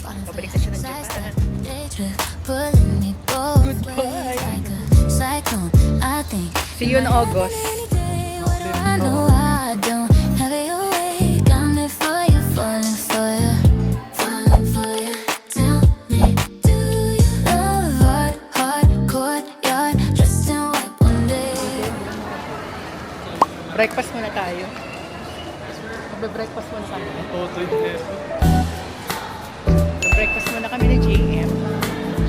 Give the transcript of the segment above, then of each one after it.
Pabalik na siya ng Japan. Goodbye. See you in August. Breakfast muna tayo. Magbe-breakfast muna kami. Breakfast muna kami ni JM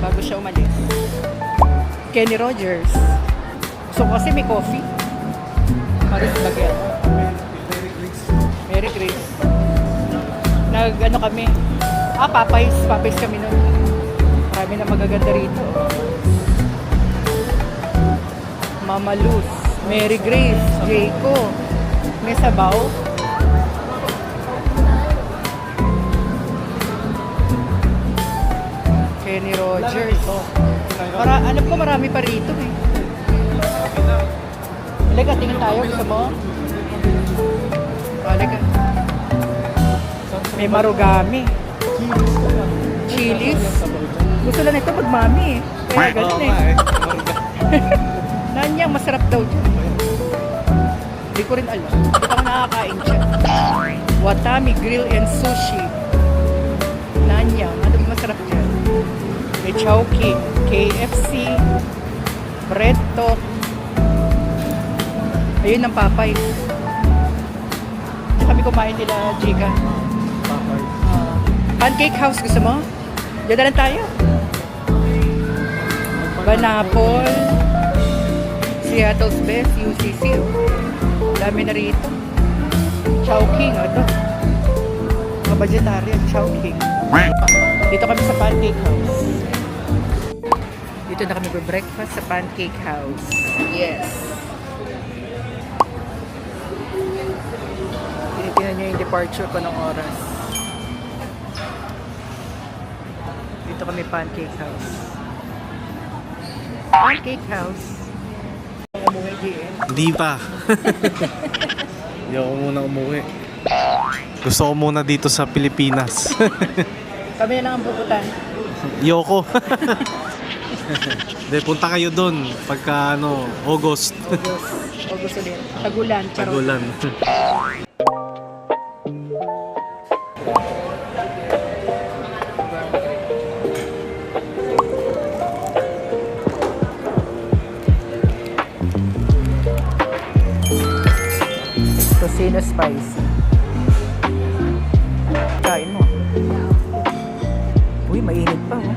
bago siya umalis. Kenny Rogers. Gusto ko kasi may coffee. Maris Baguette. Mary Grace. Nag-ano kami. Popeyes. Popeyes kami nun. Marami na magaganda rito. Mama Luz. Mary Grace. Jayco. May sabaw. Kenny Rogers. Alam ko marami pa rito eh. Halika, tingin tayo. Gusto mo? Halika. May marugami. Chili's. Gusto lang ito pag mami eh. Kaya ganun eh. Nanyang masarap daw dyan. Hindi ko rin alam. Hindi pa ako nakakain dyan. Watami Grill and Sushi. Nanyang. Ano ba masarap dyan? May Chowking, KFC, Bread Talk. Ayun ang Popeyes. Diyan kami kumain nila, Jika. Pancake House, gusto mo? Diyan na lang tayo. Banapol, Seattle's Best, UCC. Dami na rito. Chowking, ito. Mga vegetarian, Chowking. Dito kami sa Pancake House. Dito na kami breakfast sa Pancake House. Yes. Tinitingnan nyo yung departure ko ng oras. Dito kami Pancake House. Pancake House. Umuwi, GM? Hindi pa. Hindi ako muna umuwi. Gusto ko muna dito sa Pilipinas. Kami na lang ang pupuntahan. Yoko. Hindi, punta kayo doon pagka August. August ulit. Tagulan. Charot. Tagulan. Tocino spicy. Kain mo. Uy, mainit pa. Oh.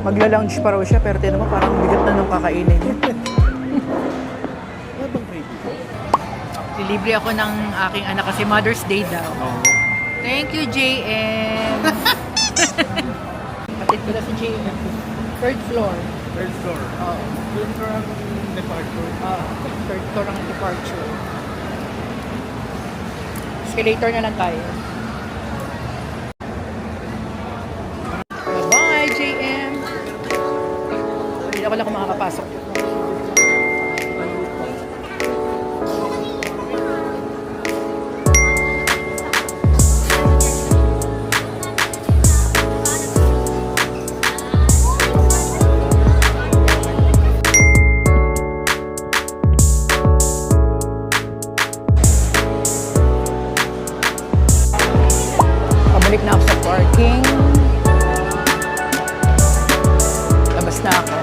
Magla-lounge pa raw siya pero tinan mo parang bigat na nung kakainin niya. Dilibre ako ng aking anak kasi Mother's Day daw. Oo. Thank you, JM. Patid ko na si JM. Third floor. Third floor. Oo. Third floor ang departure. Third floor ang departure. Escalator na lang tayo. Bye, JM. Hindi ako lang kung makakapasok. Balik na ako sa parking. Labas na ako.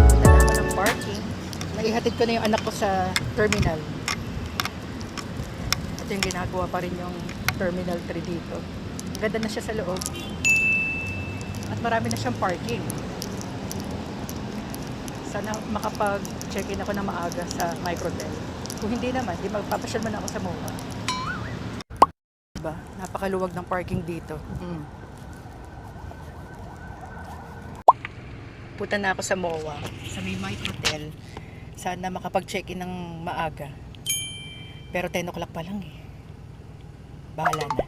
Punta na ako ng parking. Naihatid ko na yung anak ko sa terminal. At yung ginagawa pa rin yung Terminal 3 dito. Ganda na siya sa loob. At marami na siyang parking. Sana makapag-check-in ako na maaga sa Microtel. Kung hindi naman, di magpapasyal man ako sa MOA. Diba? Napakaluwag ng parking dito. Punta na ako sa MOA, sa may Microtel. Sana makapag-check-in ng maaga. Pero 10 o'clock pa lang eh. Bahala na.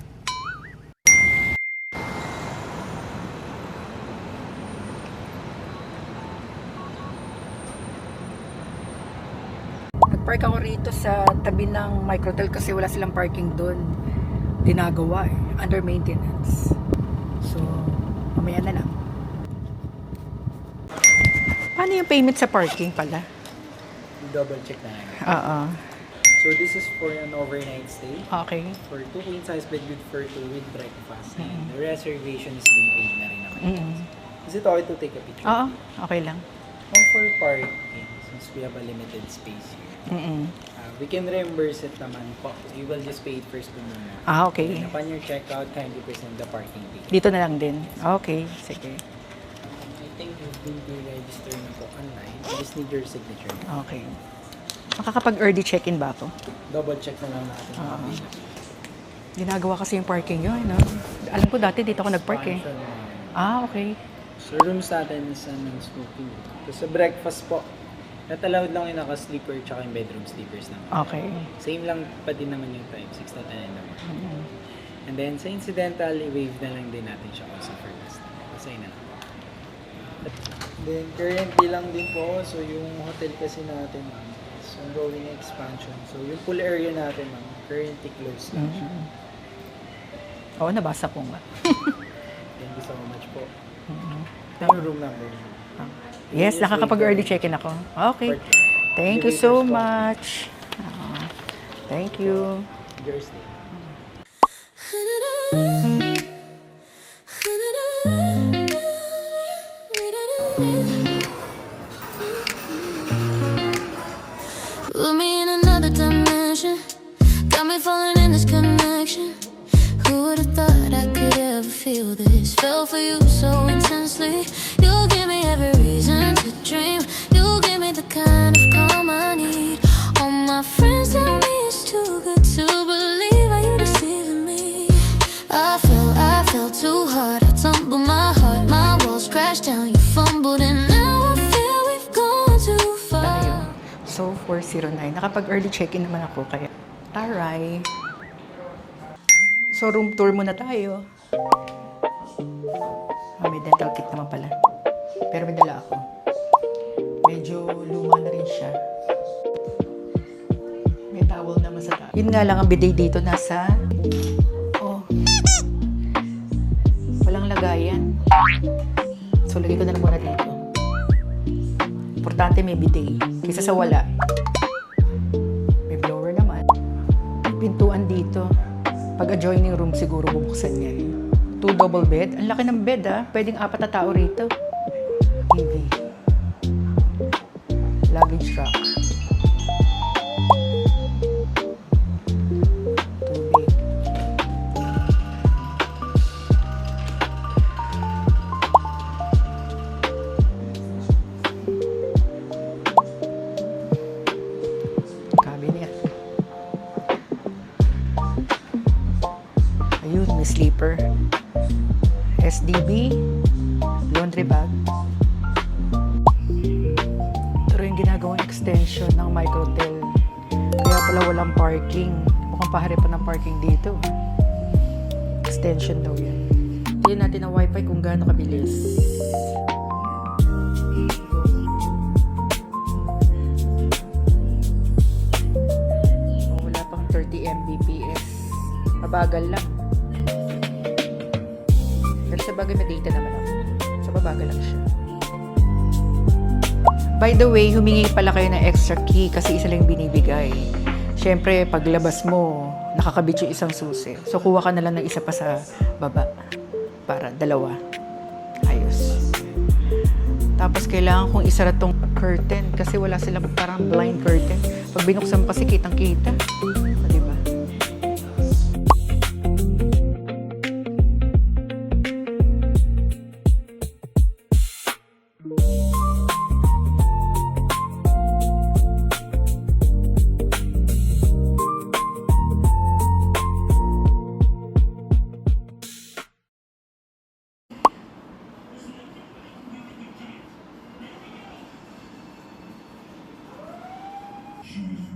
Nag-park ako rito sa tabi ng Microtel kasi wala silang parking doon. Dinagawa eh. Under maintenance. So, mamaya na lang. Paano yung payment sa parking pala? Double check na lang. Oo. So this is for an overnight stay. Okay. For 2 queen size bed good for 2 with breakfast. And the reservation is being paid na rin naman. Is it okay to take a picture? Oo, okay lang. For parking, since we have a limited space here, we can reimburse it naman po. You will just pay it first po muna. Ah, okay. And upon your checkout, kindly present the parking ticket. Dito na lang din. Okay, sige. I think you've been pre-registered na po online. I just need your signature. Okay. Makakapag-early check-in ba ako? Double check na lang natin. Ginagawa kasi yung parking yun, no? Alam ko dati dito ako nag-park eh. Expansion, Ah, okay. So rooms natin is non-smoking. So sa breakfast po, not allowed lang yung naka-sleeper tsaka yung bedroom sleepers naman. Okay. Same lang pa din naman yung time, 6 to 10 naman. And then sa incidental, i-waive na lang din natin siya also for this. Pasay na lang. Then currently lang din po, so yung hotel kasi natin, ma'am, is ongoing expansion. So yung pool area natin, ma'am, currently closed lang siya. Oo, nabasa ko nga. Thank you so much po. Yung room number. Yes, nakakapag-early check-in ako. Okay. Thank you so much. Thank you. Your stay. Put me in another dimension. Got me falling in this connection. Who would have thought I could ever feel this? Fell for you so intensely. You give me every reason to dream. You give me the kind of calm I need. All my friends tell me it's too good to believe. Are you deceiving me? I fell too hard. I tumbled my heart. My walls crashed down. You fumbled and now I feel we've gone too far. So, 409. Nakapag-early check-in naman ako, kaya taray. So, room tour muna tayo. May dental kit naman pala. Pero may dala ako. Medyo luma na rin siya. May towel naman sa taas. Yun nga lang ang bidet dito nasa... Oh. Walang lagayan. So, lagay ko na lang muna dito. Importante may bidet. Kaysa sa wala. May blower naman. Pintuan dito. Pag adjoining room siguro bubuksan niya. 2 double bed. Ang laki ng bed ah. Pwedeng 4 na tao rito. TV. Luggage rack. Tubig. Cabinet. Ayun, may sleeper. SDB. Laundry bag. Ito rin ginagawang extension ng Microtel. Kaya pala walang parking. Mukhang pahari pa ng parking dito. Extension daw yan. Tingnan natin ang wifi kung gaano kabilis. Oh, wala pang 30 Mbps. Mabagal lang. Pero sa bagay may data naman ako. So mabagal lang siya. By the way, humingi pala kayo ng extra key kasi isa lang yung binibigay. Siyempre, paglabas mo, nakakabit yung isang susi. So, kuha ka na lang ng isa pa sa baba. Para dalawa. Ayos. Tapos, kailangan kong isara tong curtain kasi wala silang parang blind curtain. Pag binuksan pa kasi kitang-kita. O, diba?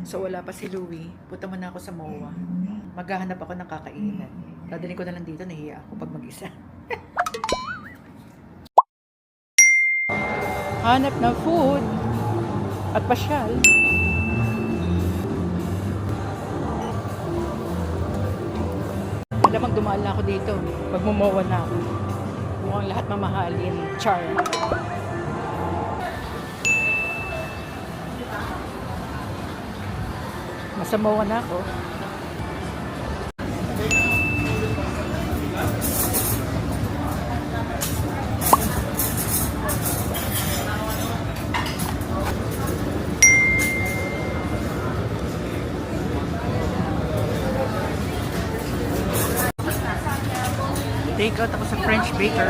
So wala pa si Louie. Punta muna ako sa MOA. Maghahanap ako ng kakainan. Dadalhin ko na lang dito, nahiya ako pag mag-isa. Hanap ng food at pasyal. Malamang dumaan na ako dito. Magmumowa na ako. Mukhang lahat mamahalin. Char. Masamowa na ako. Take out ako sa French baker.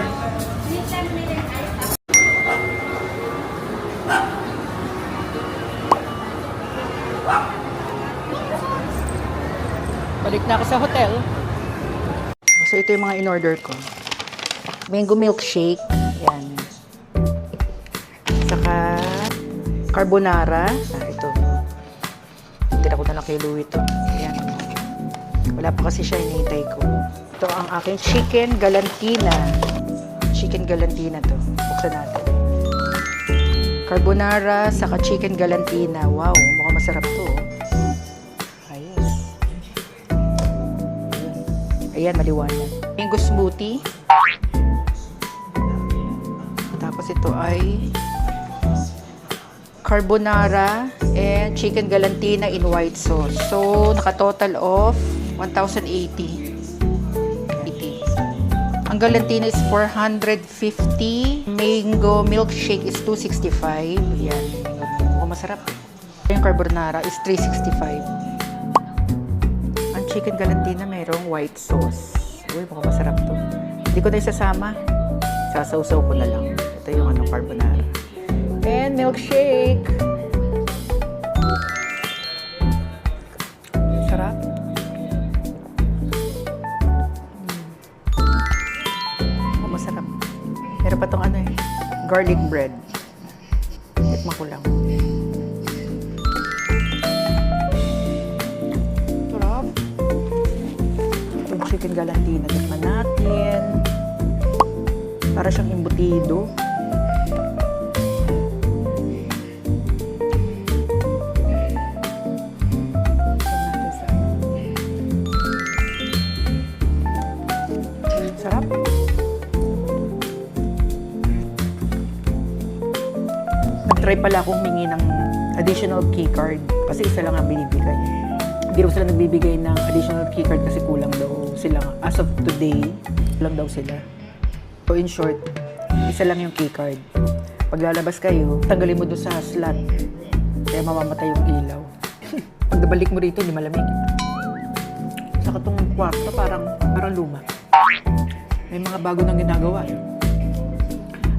Balik na ako sa hotel. So ito yung mga in-order ko. Mango milkshake. Yan. Saka carbonara. Ito. Tira ko na lang kay Louie ito. Yan. Wala pa kasi siya, hinihintay ko. Ito ang aking chicken galantina. Chicken galantina to. Buksan natin. Carbonara, saka chicken galantina. Wow, mukhang masarap to. Ayos. Ayan, maliwanag. Mango smoothie. Tapos ito ay carbonara and chicken galantina in white sauce. So, naka-total of 1,080. Ang galantina is 450. Mango milkshake is 265. Yan. Mukhang masarap. Yung carbonara is 365. Ang chicken galantina mayroong white sauce. Uy, mukhang masarap to. Hindi ko na isasama. Sasawsaw ko na lang. Ito yung carbonara. And milkshake. Sarap. Masarap. Meron pa itong garlic bread. Tikman ko lang. Sarap. Itong chicken galantina. Tikman natin. Para siyang embutido. Sarap. Nag-try pala akong humingi ng additional keycard kasi isa lang ang binibigay. Hindi rin sila nagbibigay ng additional keycard kasi kulang daw sila. As of today, kulang daw sila. So in short, isa lang yung keycard. Pag lalabas kayo, tanggalin mo doon sa slot. Kaya mamamatay yung ilaw. Pag nabalik mo rito, hindi malamig. Saka itong kwarto parang luma. May mga bago nang ginagawa.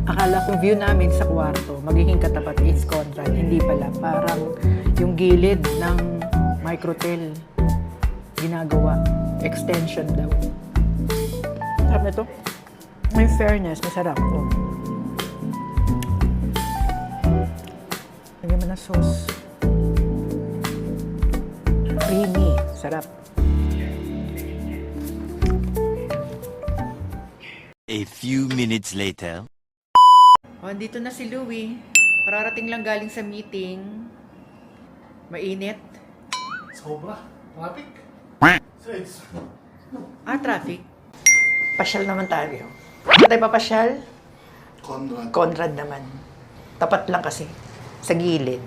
Akala kong view namin sa kwarto, magiging katapat is Conrad. Hindi pala. Parang yung gilid ng microtel ginagawa. Extension daw. Sarap na ito. May fairness. Masarap. Oh. Lagyan mo na sauce. Creamy. Sarap. A few minutes later. Oh, andito na si Louie. Pararating lang galing sa meeting. Mainit. Sobra. Traffic. Traffic. Pasyal naman tayo. Saan tayo papasyal? Conrad. Conrad naman. Tapat lang kasi. Sa gilid.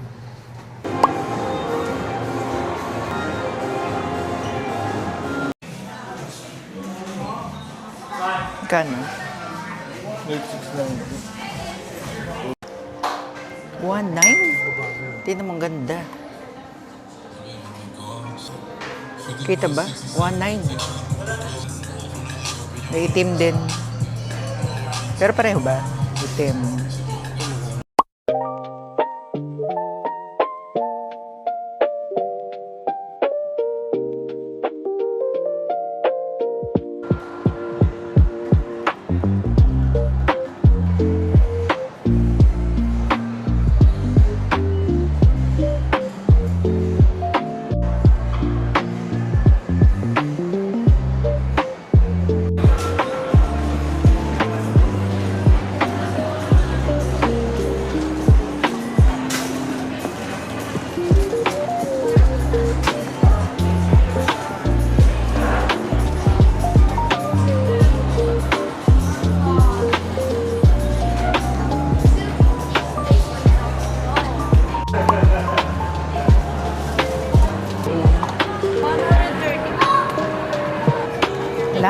Kano? 869 lang. 1.9? Tingnan mo, ang ganda. Kita ba? 1.9. May itim din. Pero pareho ba? Itim.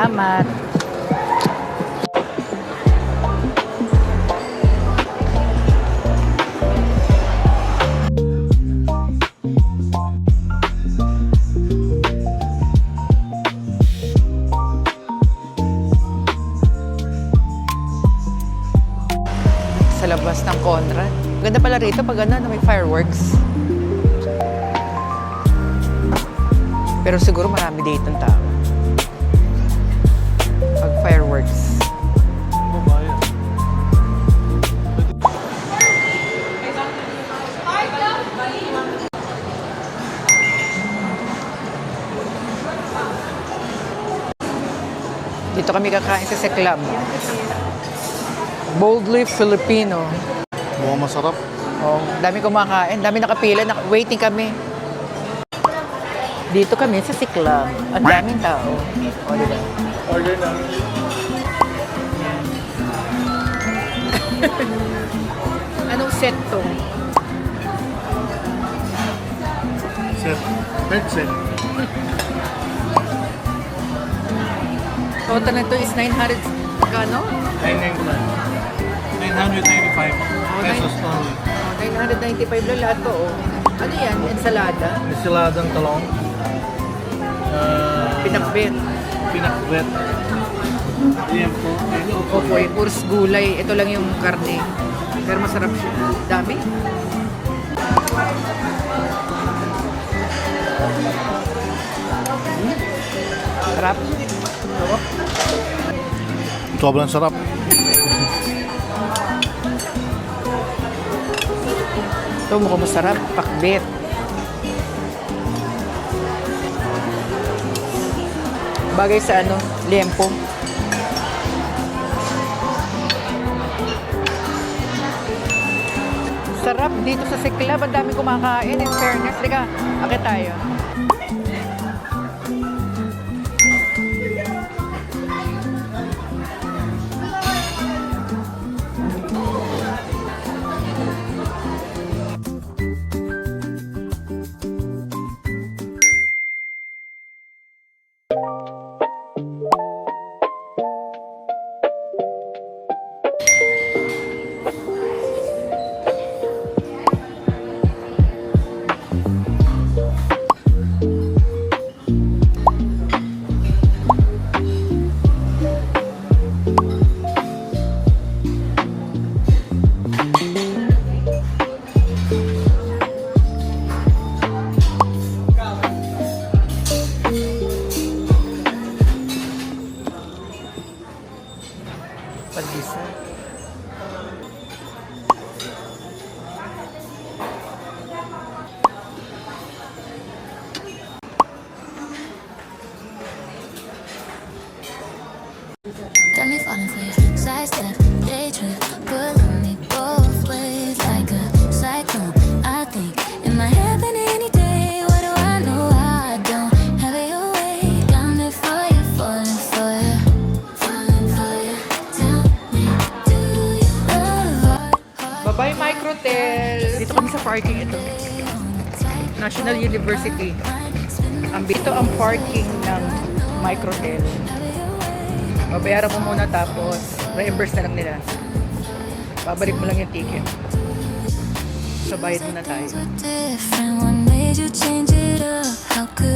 Salamat. Sa labas ng Conrad. Ganda pala rito pag ano, may fireworks. Pero siguro marami dito ang tao. Pag fireworks. Babayan. Dito kami kakain sa Seclab. Boldly Filipino. Mukhang masarap. Oh, dami kumakain, dami nakapila, waiting kami. Dito kami sa Seclab. Ang daming tao. O, diba? Order namin. Anong set to? Set. Third set. Total nito is 900, kano? 995 pesos only. 995 lang lahat to, oh. Ano yan? Ensalada? Ensiladang talong. Pinakbet. Pinakbet. Ayan po. Opo, puros gulay. Ito lang yung karne. Pero masarap siya. Dami. Sarap. Sobrang sarap. Ito mukhang masarap. Pakbet. Bagay sa ano, liempo. Sarap dito sa Seclab. Ang dami kumakain. In fairness, liga, akit tayo. Pag-isa. Got me falling for you. Sidestep, day trip, pulling me both ways like a cyclone. I think it might happen any day. What do I know? I don't have it your way. Got me for you, falling for you, falling for you. Tell me, do you love Bye-bye, Microtel! Dito kami sa parking ito. National University. Ito ang parking ng Microtel. Babayaran mo muna tapos reimburse na lang nila. Babalik mo lang yung ticket. So bayad muna tayo. different? What made you change it up? How could